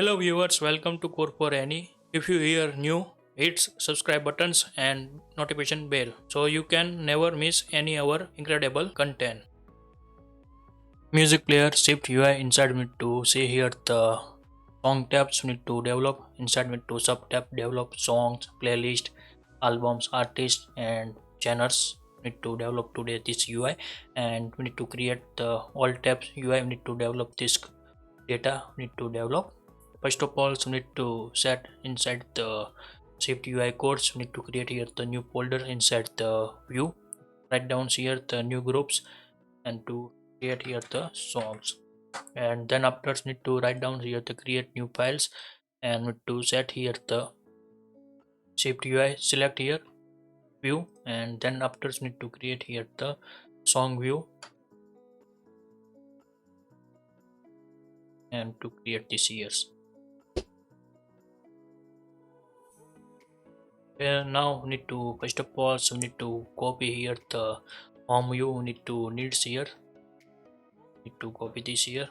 Hello viewers, welcome to CodeForAny. If you are new, hit subscribe buttons and notification bell so you can never miss any our incredible content. Music player shift UI inside me to see here the song tabs we need to develop inside me to sub tab develop songs, playlist, albums, artists and genres. We need to develop today this UI and we need to create the all tabs UI. We need to develop this data. We need to develop. First of all, we need to set inside the SwiftUI codes. We need to create here the new folder inside the view. Write down here the new groups and to create here the songs. And then after need to write down here the create new files and need to set here the SwiftUI. Select here view and then after need to create here the song view and to create this here. Now we need to first of all we need to copy here the home view. We need to needs here. Need to copy this here.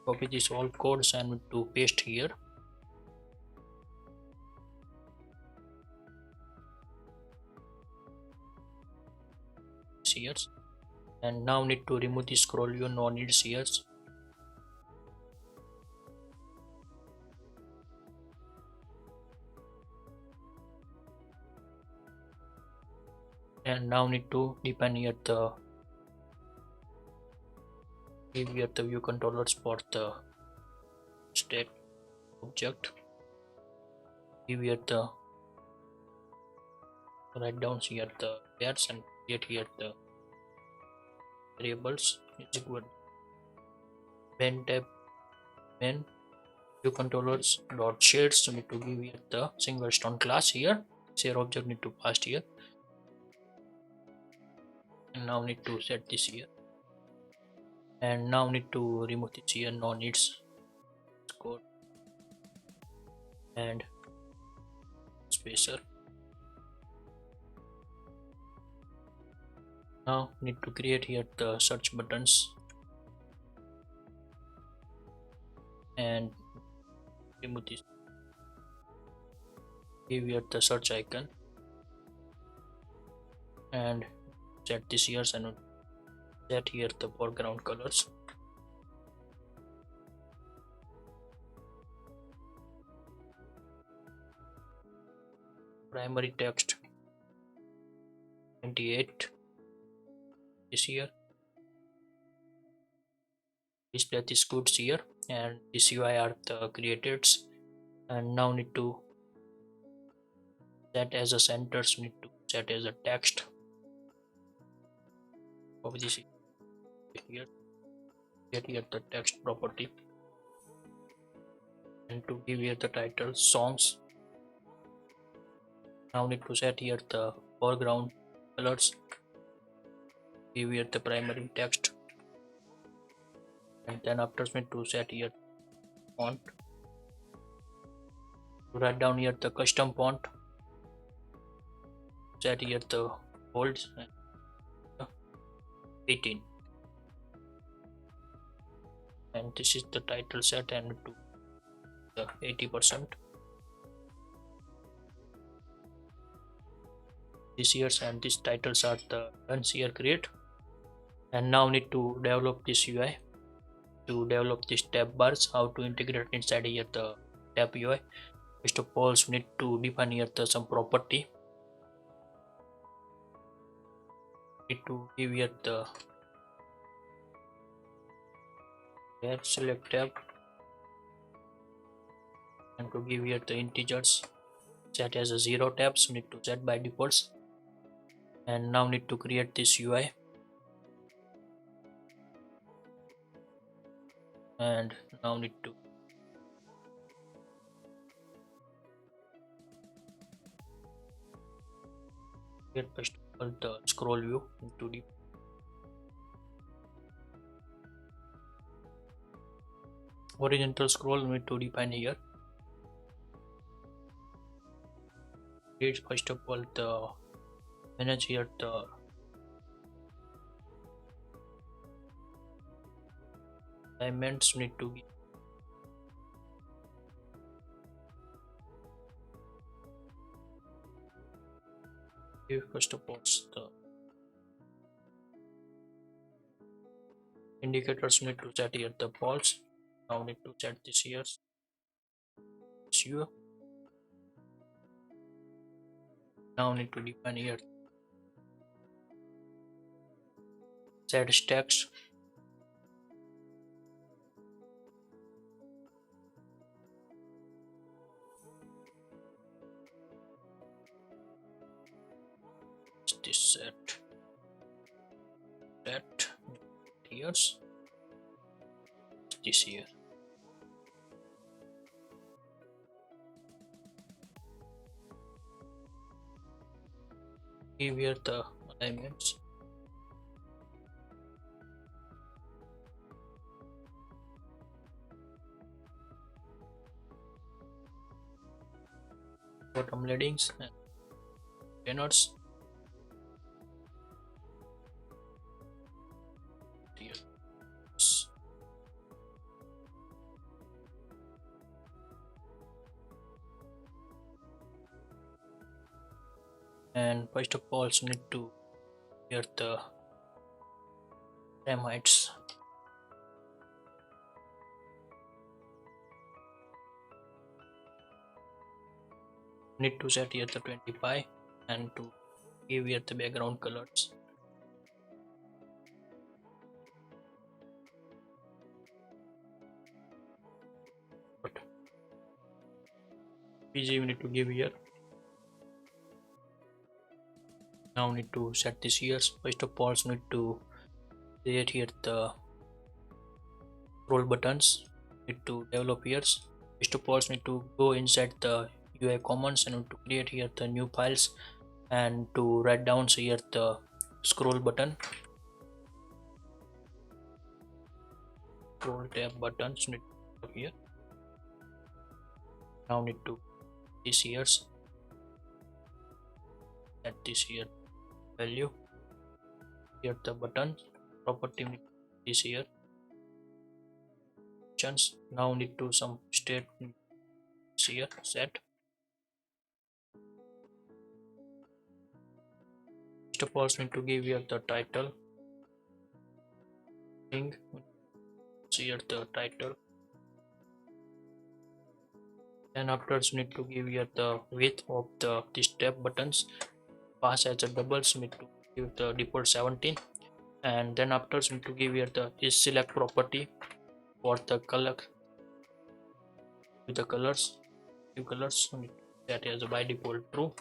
Copy this all codes and need to paste here. Here and now need to remove the scroll view. No needs here. And now need to define here the give here the view controllers for the state object. Give here the write down here the pairs and create here the variables is equal main tab main view controllers dot shades. So need to give here the single stone class here. Share object need to pass here. And now need to set this here and now need to remove this here no needs code and spacer. Now need to create here the search buttons and remove this. Give here the search icon and set this here and set here the foreground colors. Primary text 28 is here. Display this goods here and this UI are the created and now need to set as a center. So need to set as a text. Copy this here, get here the text property and to give here the title songs. Now need to set here the foreground colors. Give here the primary text and then after need to set here font. Write down here the custom font. Set here the bold and 18 and this is the title set and to the 80%. This years and these titles are the done here create and now need to develop this UI. To develop this tab bars, how to integrate inside here the tab UI. First of all we need to define here the some property. Need to give here the select tab and to give here the integers set as a 0 tabs. We need to set by defaults and now need to create this UI and now need to get first of all the scroll view into the horizontal scroll. We need to define here. First of all the manage here the alignments need to give first of all the indicators need to set here the false. Now need to set this here issue. Now need to define here set stacks. This set here's this here. Give here the alignments. Bottom leadings and banners. Here. And first of all, need to here the frame heights. Need to set here the 25 and to give here the background colors. But PG we need to give here. Now need to set this here. First of all, need to create here the scroll buttons. Need to develop here. First of all, need to go inside the UI commons and to create here the new files and to write down here the scroll button. Scroll tab buttons need to here. Now need to this here. At this here value. Here the button property is here. Now need to some state here set. First of all, need to give here the title thing. Here the title. Then afterwards need to give here the width of the these tab buttons. Pass as a doubles, need to give the default 17, and then afterwards need to give here the is select property for the color with the colors. Two colors need to set as a by default true.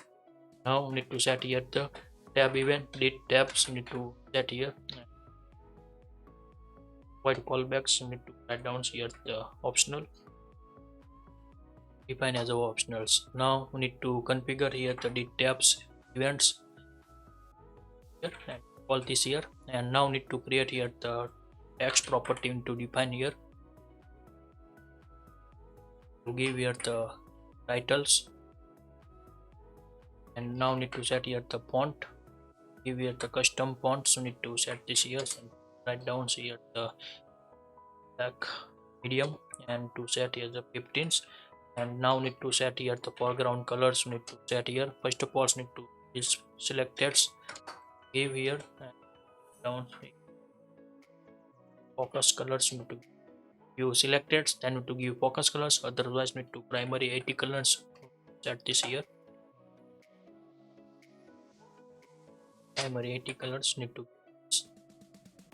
Now need to set here the tab event delete tabs need to set here. White callbacks need to write down here the optional. Define as our optionals. Now we need to configure here the delete tabs events here and all this here, and now need to create here the text property to define here to give here the titles, and now need to set here the font, give here the custom fonts. So need to set this here and write down here the black medium and to set here the 15s, and now need to set here the foreground colors. Need to set here first of all need to is selected, give here and down focus colors. Need to give selected, then need to give focus colors, otherwise need to primary 80 colors. Set this here primary 80 colors need to,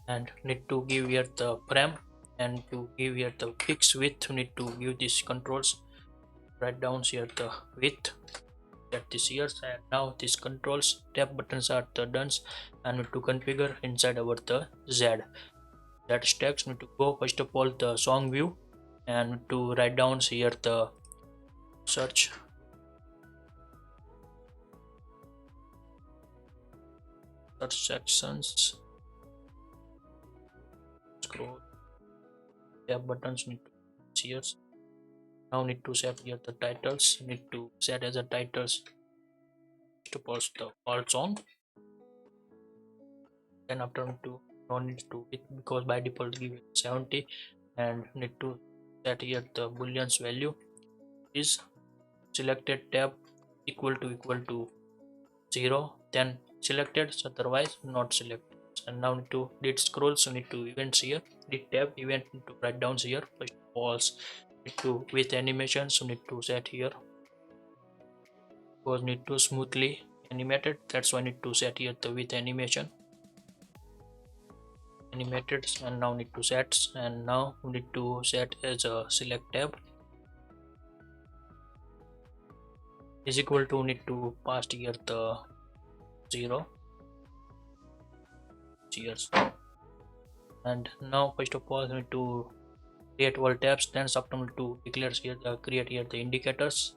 and need to give here the frame and to give here the fixed width. Need to give these controls, write down here the width, set this here, and now these controls tab buttons are the done, and need to configure inside our the Z stacks. Need to go first of all the song view and to write down here the search sections, scroll tab buttons need to here. Now need to set here the titles, need to set as a titles to post the all song, then after need to no need to it because by default give it 70, and need to set here the boolean's value is selected tab equal to 0, then selected, otherwise not selected. And now need to did scrolls, so need to events here, did tab event, need to write down here first pause, need to with animation, so need to set here because need to smoothly animated, that's why need to set here the with animated. And now need to set, and now we need to set as a select tab is equal to need to pass here the 0 years. And now first of all we need to create all tabs, then subtotal to declare here the create here the indicators,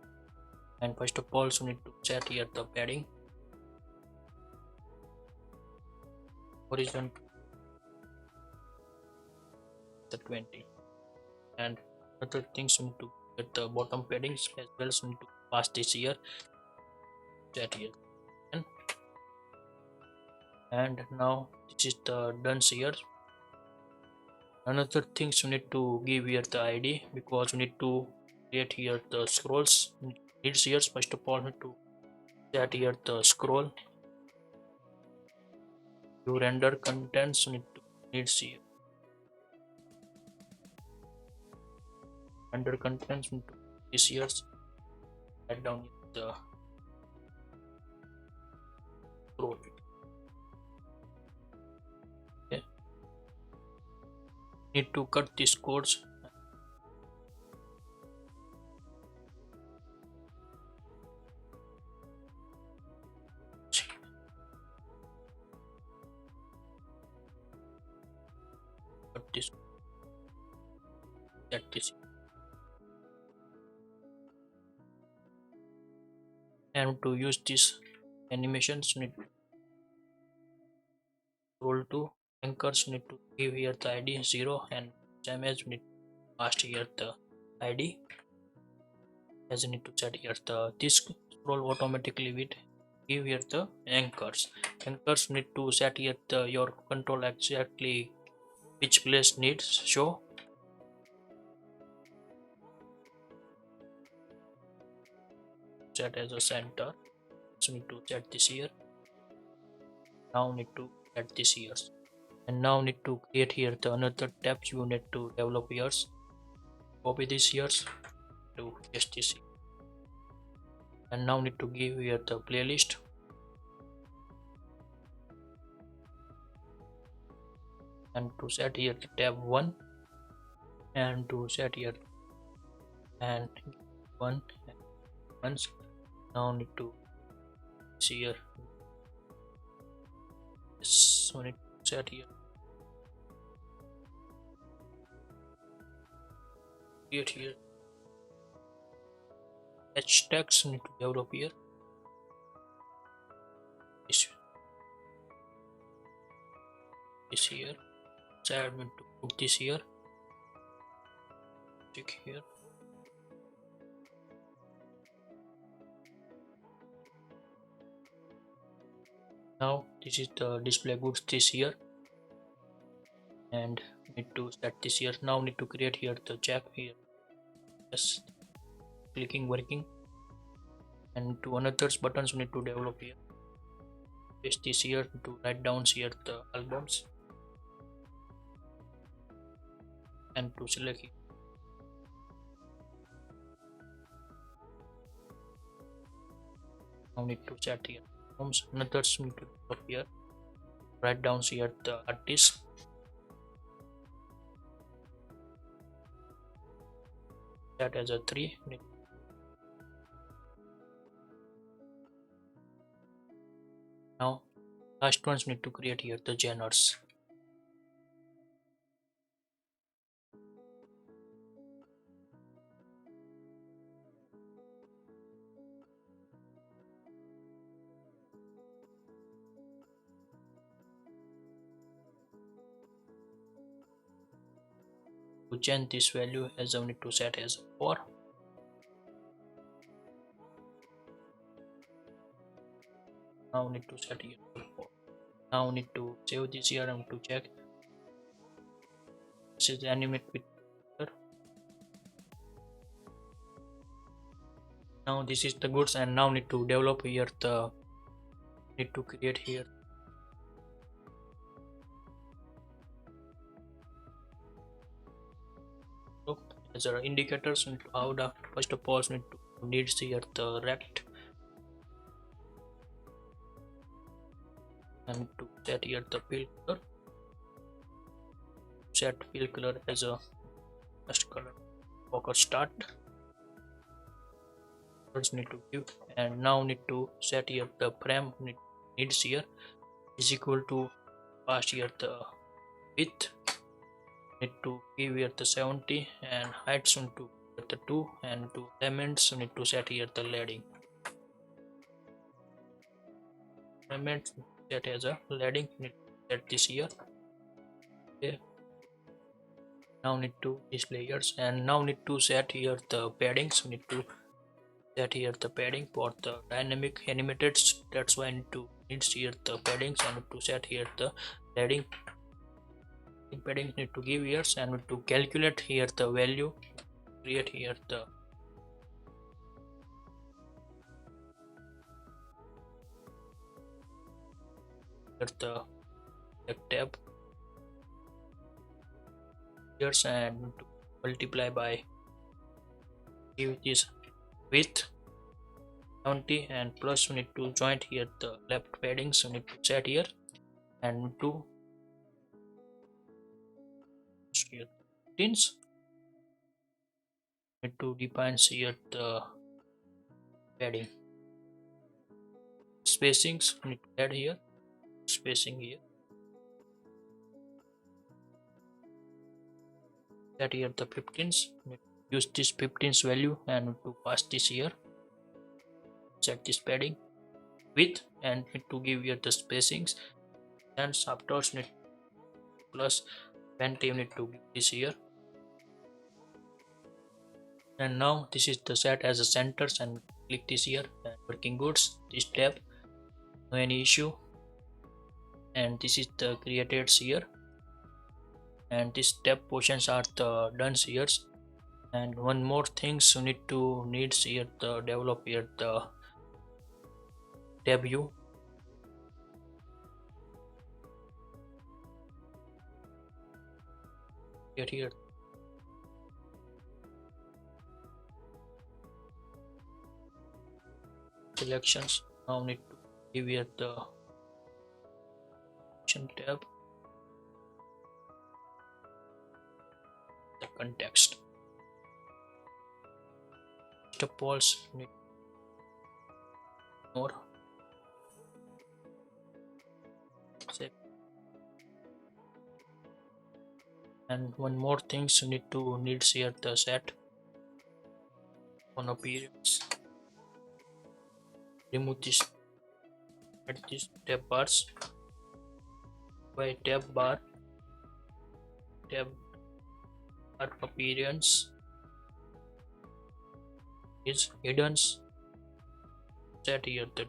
and first of all so need to set here the padding horizon the 20, and other things we need to get the bottom paddings as well, so need to pass this here set here. And now this is the done here. Another things we need to give here the id, because we need to create here the scrolls needs here. First of all we need to set here the scroll to render contents, we need to needs here render contents into this here, write down the scroll. Okay, need to cut these codes. Cut this, set this, and to use this animations need to scroll to anchors, need to give here the id 0, and same as we need to pass here the id as you need to set here the this scroll automatically with give here the anchors need to set here the your control exactly which place needs show. Set as a center, so need to set this here. Now need to set this here, and now need to create here the another tabs you need to develop here. Copy this here to paste this here. And now need to give here the playlist, and to set here the tab 1, and to set here and 1 once. Now need to see here, so need to set here create here hashtags, need to develop here this here, so I need to put this here, check here. Now this is the display goods this here, and need to set this here. Now need to create here the check here, yes, clicking working, and to another buttons we need to develop here, paste this here to write down here the albums, and to select here. Now need to set here another need to develop here, write down here the artist, set as a 3. Now last ones need to create here the genres. To change this value as I need to set as 4. Now need to set here 4. Now need to save this here and to check. This is animate with Now this is the goods, and now need to develop here need to create here as our indicators into how the first of all needs here the rect, and to set here the fill color, set fill color as a first color focus start. First need to give, and now need to set here the frame needs here is equal to pass here the width, need to give here the 70, and heights into the 2, and to elements need to set here the leading elements set as a leading, need to set this here. Okay, now need to these layers, and now need to set here the paddings, need to set here the padding for the dynamic animated, that's why I need to here the paddings, and to set here the leading padding need to give here, and to calculate here the value, create here the tab here, and to multiply by give this width 70, and plus we need to join here the left padding, so we need to set here, and to here pins need to define here the padding spacings, we need to add here spacing here, set here the 15s, use this 15s value, and to pass this here, set this padding width, and need to give here the spacings, and afterwards need plus you need to give this here, and now this is the set as a centers, and click this here, and working goods this tab, no any issue, and this is the created here, and this tab portions are the done here, and one more things you needs here the develop here the tab view, get here selections, now need to give here the tab the context, step polls need more save, and one more things you needs here the set on appearance, remove this, add this tab bars by tab bar appearance is hidden, set here the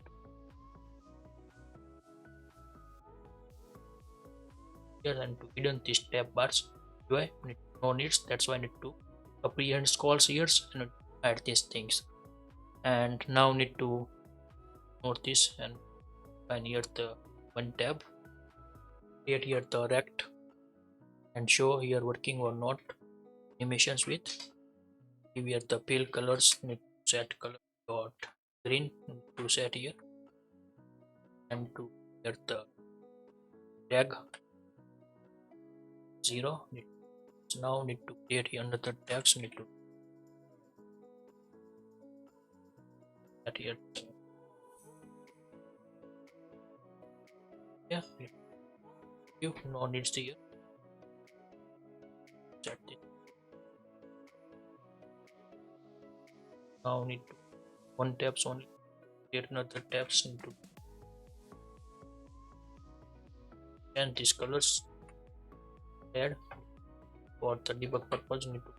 here, and to hidden this tab bars UI no needs, that's why I need to appearance calls here and add these things, and now need to note this and find here the one tab, create here the rect, and show here working or not animations with, give here the fill colors, need to set color dot green to set here, and to here the tag 0, now need to create here another tags, need to set here yeah, you no needs here, set it, now need to one tabs only, create another tabs into and these colors add for the debug purpose, need to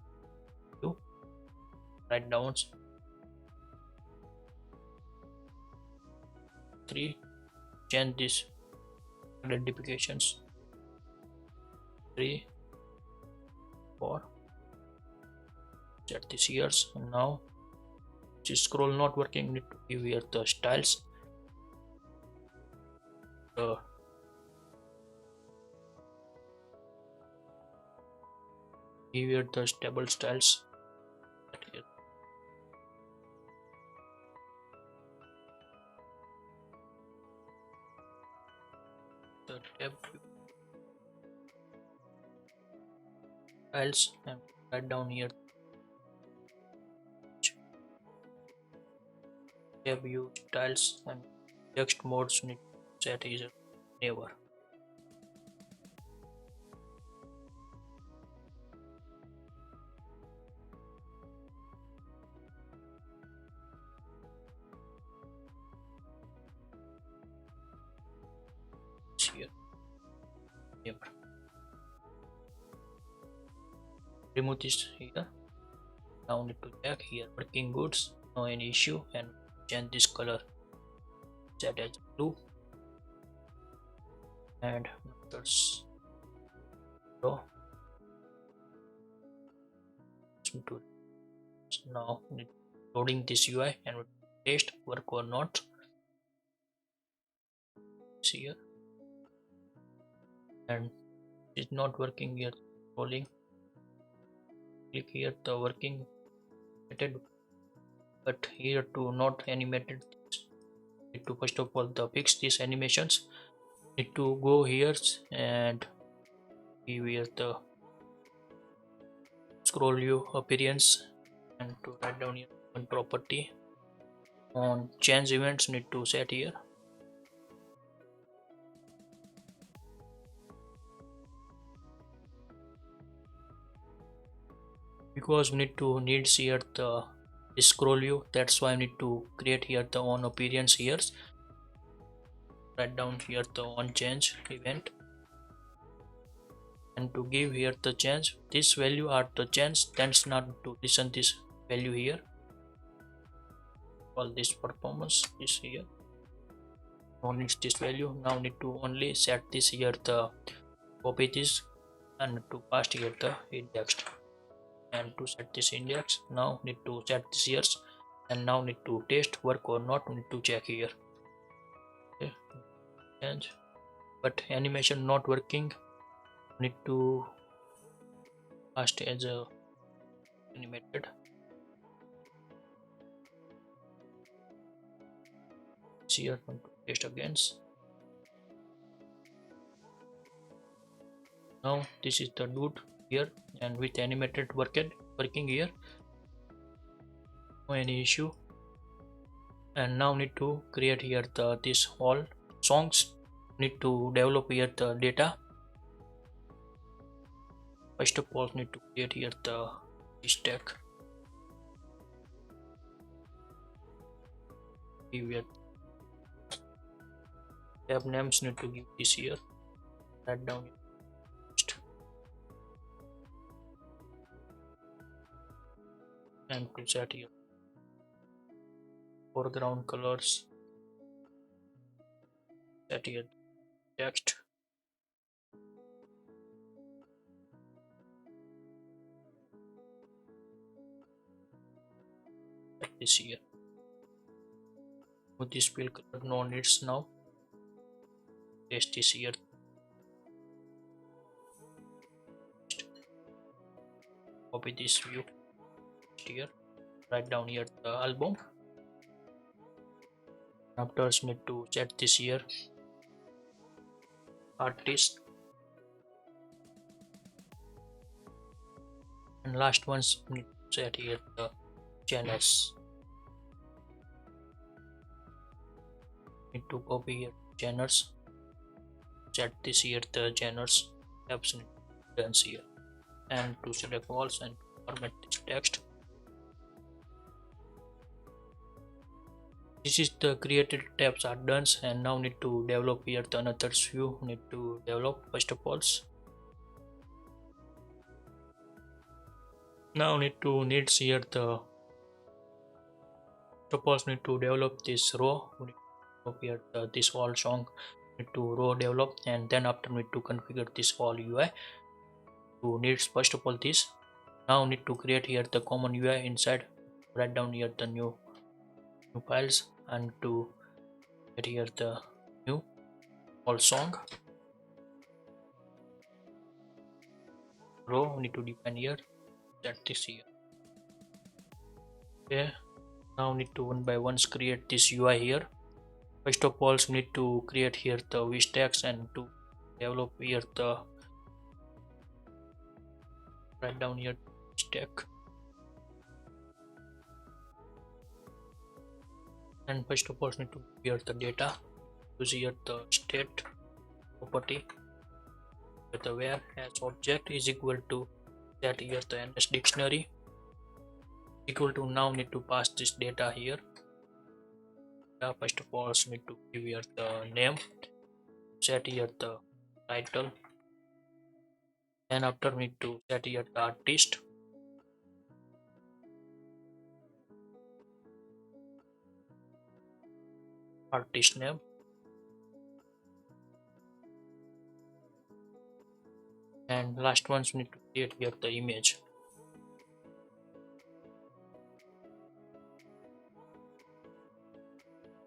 do write down 3, change this identifications 3 4, set this years, and now this this scroll not working, need to give here the styles. Give here the stable styles. The tab styles and write down here tab view styles and text modes need to set is never. Here never. Remove this here. Now need to check here working goods, no any issue, and change this color set as blue and numbers row. Now loading this UI and test work or not. See here and it's not working here. Rolling, click here the working method, but here to not animated. Need to first of all the fix these animations. Need to go here and give here the scroll view appearance and to write down here one property on change events need to set here. Because we need to needs here the scroll view, that's why I need to create here the on appearance here. Write down here the on change event and to give here the change this value are the change, tends not to listen this value here. All this performance is here, no needs this value. Now need to only set this here the copy this and to pass here the index and to set this index. Now need to set this here and now need to test work or not, need to check here. Okay. Change, but animation not working, need to cast as a animated. Here to test again. Now this is the dude here and with animated working here, no any issue. And now need to create here the this all songs, need to develop here the data. First of all need to create here the stack, give here tab names, need to give this here, write down and to set here foreground colors, set here text, this here with this fill color no needs. Now paste this here, copy this view here, write down here the album. After need to set this here artist and last ones need to set here the channels. Need to copy here channels, set this here the channels tabs done here and to select walls and format this text. This is the created tabs are done and now need to develop here the another view, need to develop first of all. Now needs here the suppose need to develop this row, here this all song need to row develop and then after need to configure this all UI to needs first of all this. Now need to create here the common UI inside, write down here the new new files, and to get here the new all song row, we need to define here that this here. Okay, now we need to one by one create this UI here. First of all, we need to create here the vstacks and to develop here the write down here stack. And first of all, we need to here the data, use here the state property with the where as object is equal to that here the ns dictionary equal to, now need to pass this data here. First of all, we need to give here the name, set here the title, and after we need to set here the artist, name, and last ones we need to create here the image.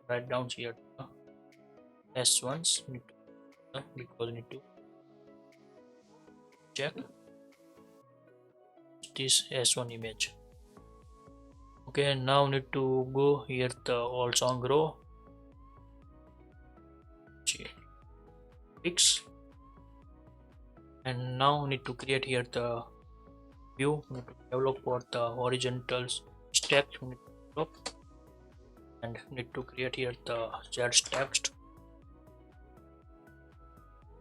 Write down here s1s need to, because we need to check this s1 image. Okay, now we need to go here the all song row, fix, and now we need to create here the view, we need to develop for the horizontal stack, we need to develop, and need to create here the z text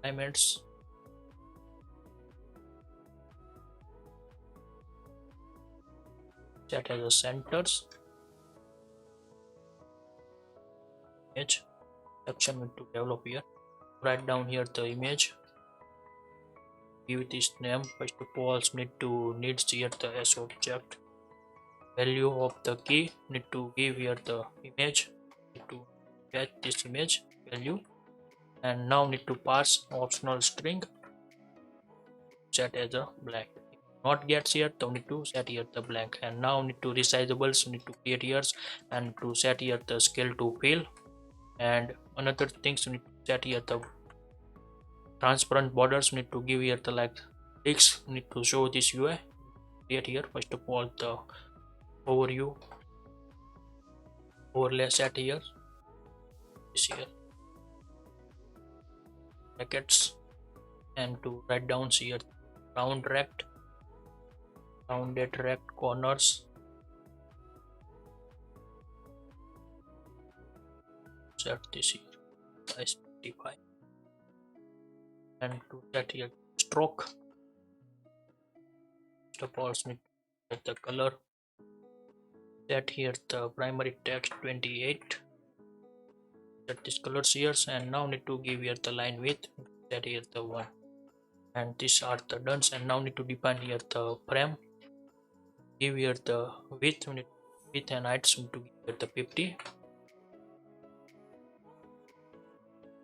elements, set as a centers, image section we need to develop here. Write down here the image, give this name. First of all, need here the s object, value of the key, need to give here the image, need to get this image value, and now need to pass optional string, set as a blank. If not gets here, so need to set here the blank. And now need to resizables, need to create here and to set here the scale to fill, and another things we need to set here the transparent borders, we need to give here the like text, we need to show this UI. Create here first of all the overview overlay, set here this here brackets, and to write down here rounded rect corners, set this here size 55, and to set here stroke. First of all, we set the color, set here the primary text 28, set this colors here, and now need to give here the line width, set here the 1, and these are the done. And now need to define here the frame, give here the width, width and height to give here the 50,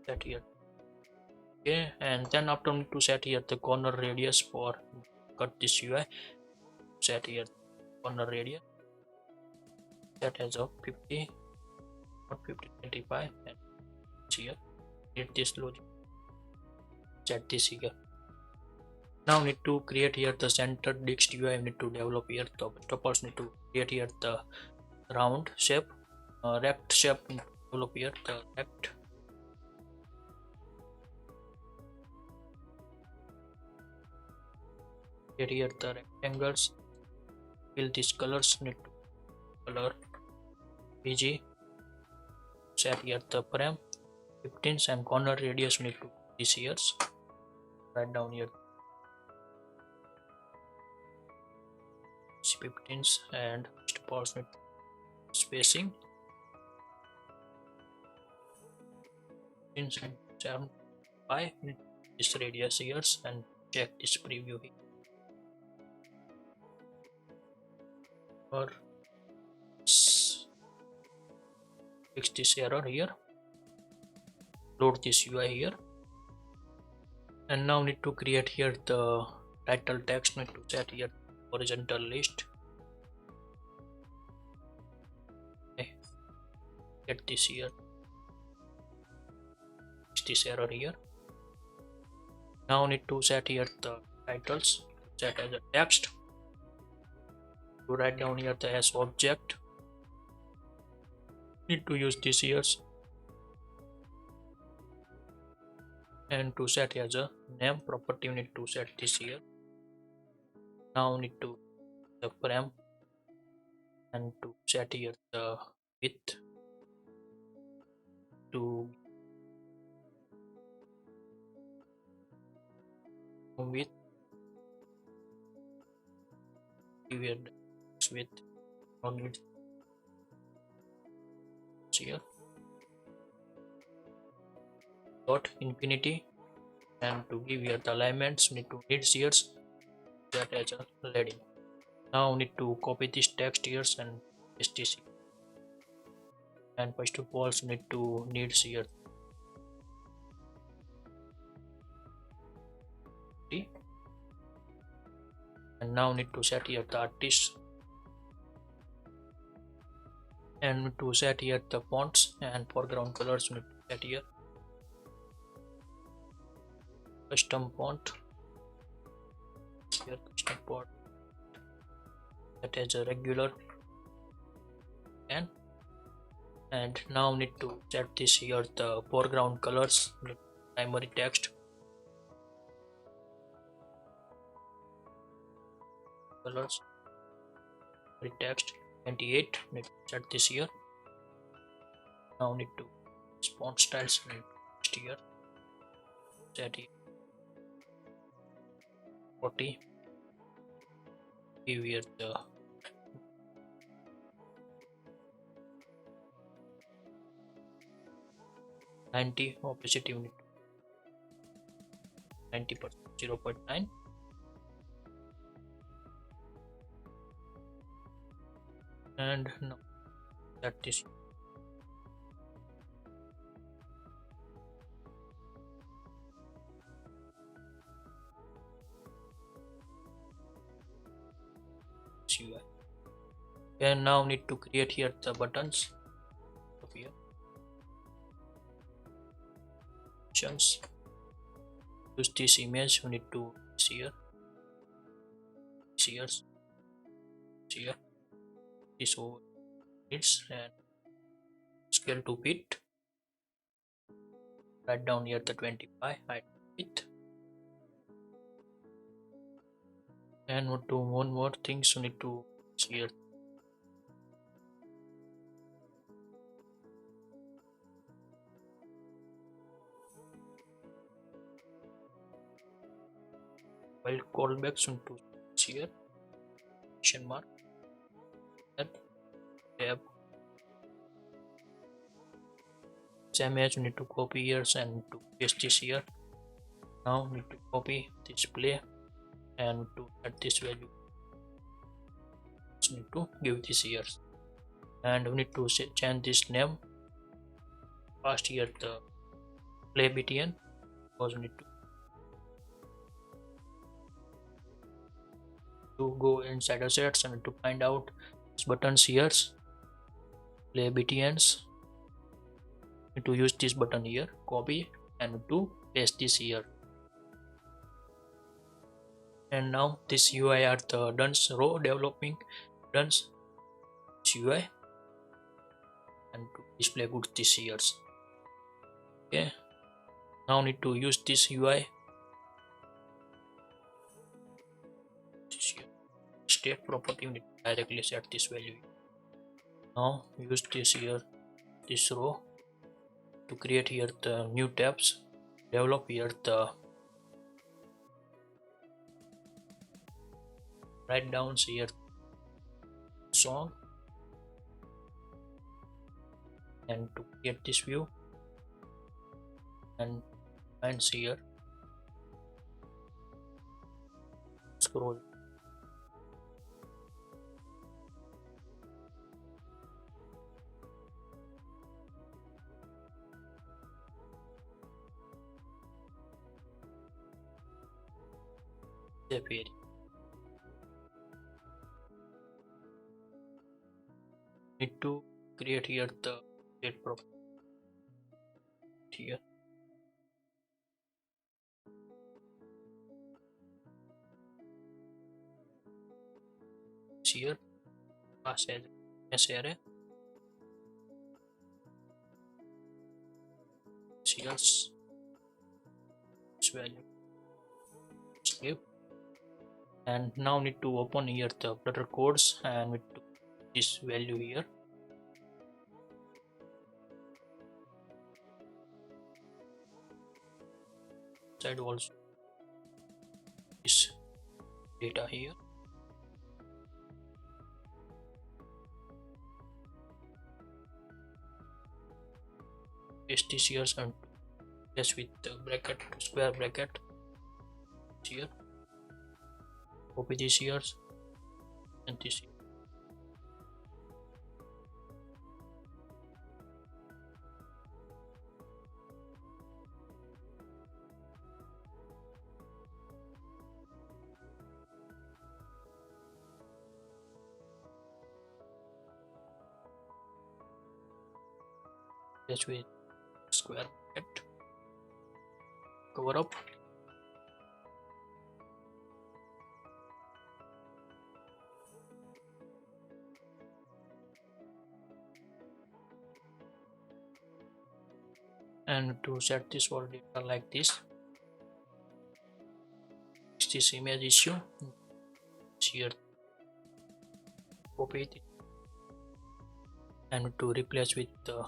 set here. Okay, and then after need to set here the corner radius for cut this UI, set here corner radius, set as of 50, not 50, 25, and here get this logic, set this here. Now need to create here the center text UI, need to develop here the first need to create here the round shape, rect shape, develop here the rect, create here the rectangles, fill these colors, need to color PG, set here the frame 15 and corner radius need to this here, write down here 15 and first need spacing 15 and 7.5 this radius here, and check this preview here or fix this error here, load this UI here, and now need to create here the title text, need to set here horizontal list. Okay. get this here, this error here. Now need to set here the titles, set as a text. To write down here the as object, need to use this here, and to set as a name property we need to set this here. Now need to the frame and to set here the width to width, give here the width on here dot infinity, and to give here the alignments need to need here that as a leading. Now need to copy this text here and paste this here. And first of all need to need here and now need to set here the artist and to set here the fonts and foreground colors need to set here custom font here, custom font that is a regular and now need to set this here the foreground colors, primary text colors, text 28, need to set this here. Now need to font styles next here, set here 40, give here the (90) opacity unit 90%, 0.9, and now set this UI. And now need to create here the buttons of here. Use this image, we need to see here, this over it's and scale to fit. Write down here the 25 height width. And we'll do one more thing, so need to see here while callbacks into here question mark that tab same as we need to copy here and to paste this here. Now we need to copy display and to add this value, so need to give this here, and we need to change this name past here the play btn, because we need to go inside assets and to find out these buttons here, play btns, need to use this button here, copy and to paste this here. And now this UI are the done row developing done UI and to display good this here. Okay, now need to use this UI state property, you need to directly set this value. Now use this here, this row to create here the new tabs, develop here the write down here song, and to create this view and find here scroll area. Need to create here the Create property here. Here pass as array. Here's this value. Save. And now need to open here the Flutter codes and with this value here. Side also this data here. Paste this here and just with the bracket, square bracket here. Copy this here and this here. Just with square bracket, cover up. And to set this for data like this image issue here, copy it and to replace with the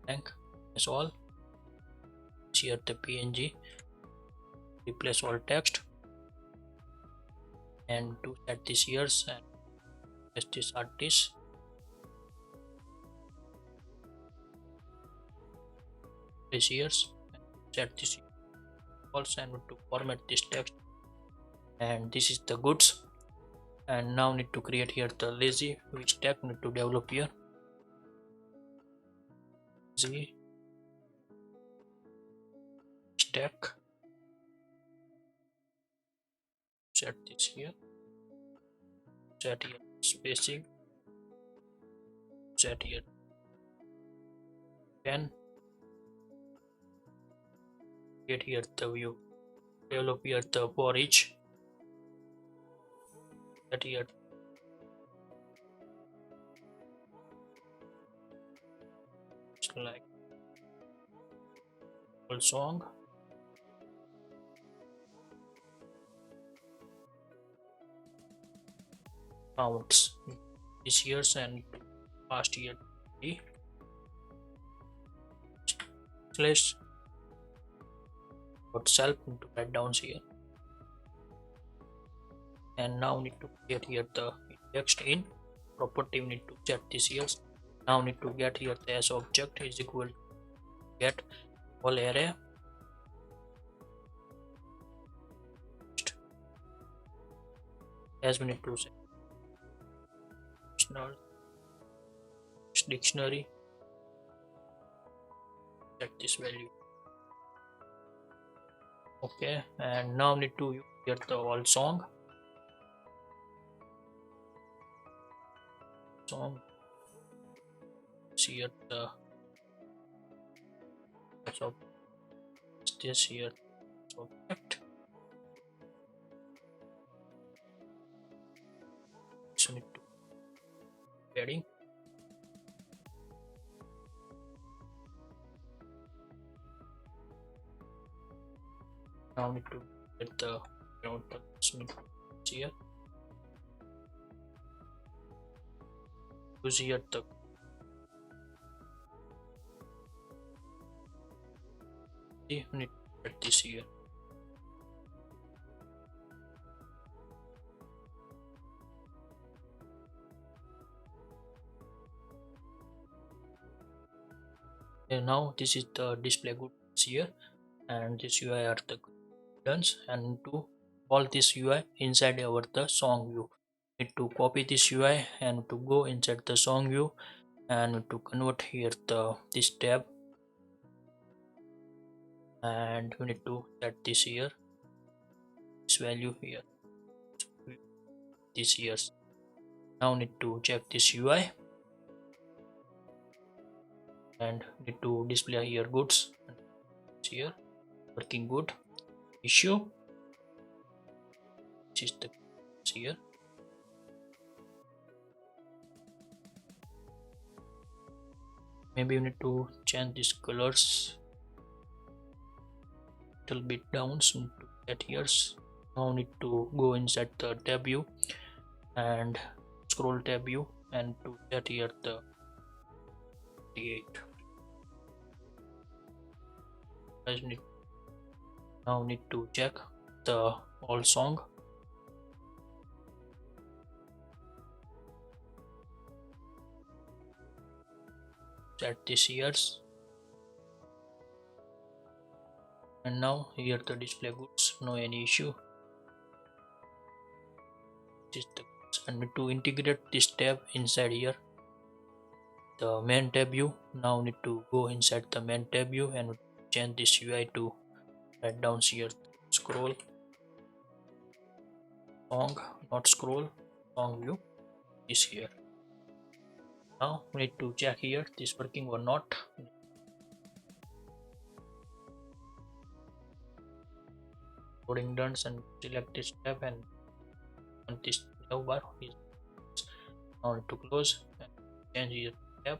blank as all. Here the png, replace all text and to set this years and set this artist. This years set this also and to format this text, and this is the goods. And now need to create here the lazy which tag need to develop here. Lazy stack, set this here, set here spacing, set here 10, get here the view, develop here the for each, set here like full song, counts this years and past year slash dot self to write down here. And now need to get here the text in property, we need to set this here. Now need to get here the as object is equal to get all array as we need to set dictionary, set this value. Okay, and now need to get the all song here the so this here object, so need to adding now need to get the here use here the we need to get this here. And now this is the display goods here, and this UI are the buttons, and to all this UI inside our the song view, need to copy this UI and to go inside the song view and to convert here the this tab, and we need to set this here, this value here, this years. Now need to check this UI and need to display here goods. Here working good. Issue, which is the here. Maybe you need to change these colors little bit down to get here. Now need to go inside the tab view and scroll tab view and to get here the 38. Now need to check the all song. Set this years. And now here the display goods, no any issue. And need to integrate this tab inside here, the main tab view. Now need to go inside the main tab view and change this UI to right down here. Scroll song, not scroll song view is here. Now we need to check here this working or not. Loading done and select this tab and this tab bar is now need to close and change here tab.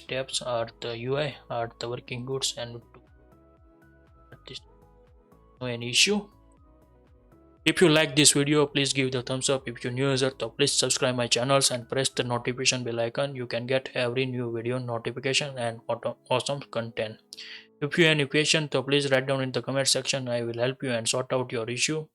Tabs are the UI, are the working goods, and this no any issue. If you like this video, please give the thumbs up. If you're new user, so please subscribe my channels and press the notification bell icon. You can get every new video notification and awesome content. If you have any question, so please write down in the comment section. I will help you and sort out your issue.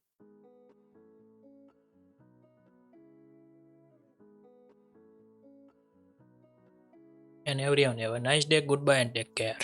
And everyone have a nice day. Goodbye and take care.